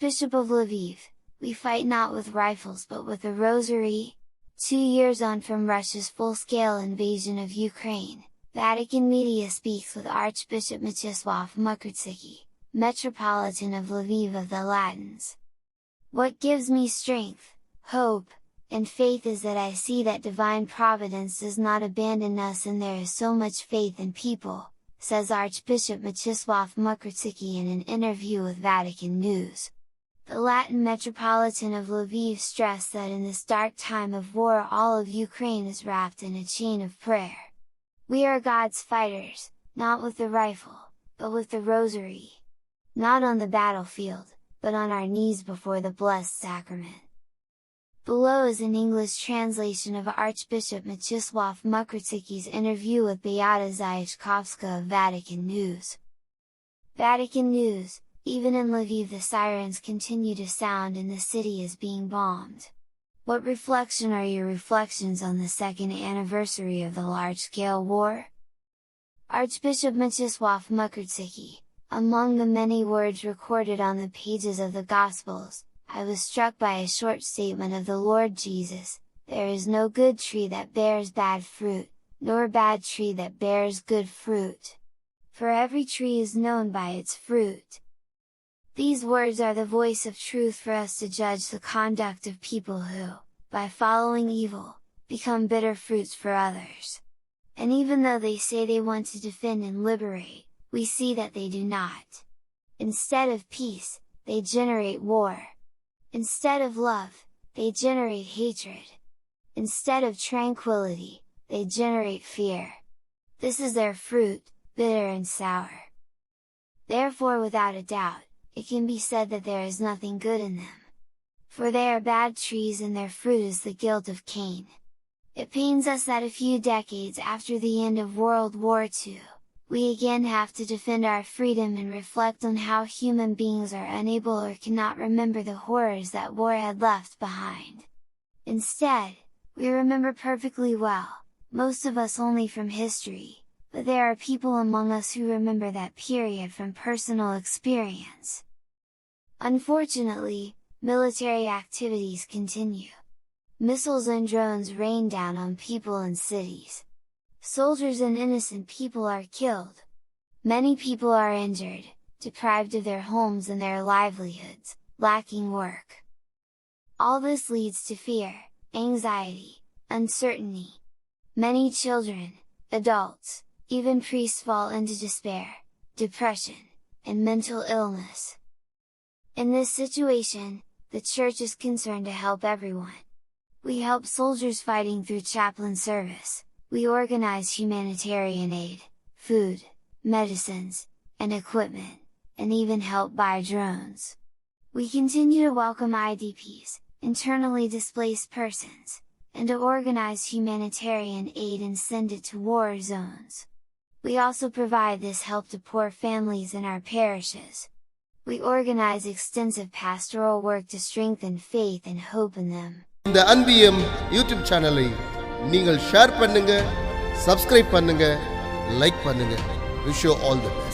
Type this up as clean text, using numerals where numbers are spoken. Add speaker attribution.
Speaker 1: Archbishop of Lviv, we fight not with rifles but with the rosary. 2 years on from Russia's full-scale invasion of Ukraine, Vatican media speaks with Archbishop Mstislav Mukrtsiki, Metropolitan of Lviv of the Latins. What gives me strength, hope, and faith is that I see that divine providence does not abandon us and there is so much faith in people, says Archbishop Mstislav Mukrtsiki in an interview with Vatican News. The Latin Metropolitan of Lviv stressed that in this dark time of war all of Ukraine is wrapped in a chain of prayer. We are God's fighters, not with the rifle, but with the rosary. Not on the battlefield, but on our knees before the Blessed Sacrament. Below is an English translation of Archbishop Mstislav Mukrtsiki's interview with Pobieda Zyachkovska of Vatican News. Vatican News: even in Lviv the sirens continue to sound and the city is being bombed. What reflection are your reflections on the second anniversary of the large-scale war? Archbishop Mstislav Mukrtsiki: among the many words recorded on the pages of the Gospels, I was struck by a short statement of the Lord Jesus, "There is no good tree that bears bad fruit, nor bad tree that bears good fruit. For every tree is known by its fruit." These words are the voice of truth for us to judge the conduct of people who, by following evil, become bitter fruits for others. And even though they say they want to defend and liberate, we see that they do not. Instead of peace, they generate war. Instead of love, they generate hatred. Instead of tranquility, they generate fear. This is their fruit, bitter and sour. Therefore, without a doubt, it can be said that there is nothing good in them. For they are bad trees and their fruit is the guilt of Cain. It pains us that a few decades after the end of World War II, we again have to defend our freedom and reflect on how human beings are unable or cannot remember the horrors that war had left behind. Instead, we remember perfectly well, most of us only from history, but there are people among us who remember that period from personal experience. Unfortunately, military activities continue. Missiles and drones rain down on people and cities. Soldiers and innocent people are killed. Many people are injured, deprived of their homes and their livelihoods, lacking work. All this leads to fear, anxiety, uncertainty. Many children, adults, even priests fall into despair, depression, and mental illness. In this situation, the Church is concerned to help everyone. We help soldiers fighting through chaplain service. We organize humanitarian aid, food, medicines, and equipment, and even help buy drones. We continue to welcome IDPs, internally displaced persons, and to organize humanitarian aid and send it to war zones. We also provide this help to poor families in our parishes. We organize extensive pastoral work to strengthen faith and hope in them.
Speaker 2: இந்த NTN YouTube சேனலை நீங்கள் share பண்ணுங்க, subscribe பண்ணுங்க, like பண்ணுங்க. Wish you all the best.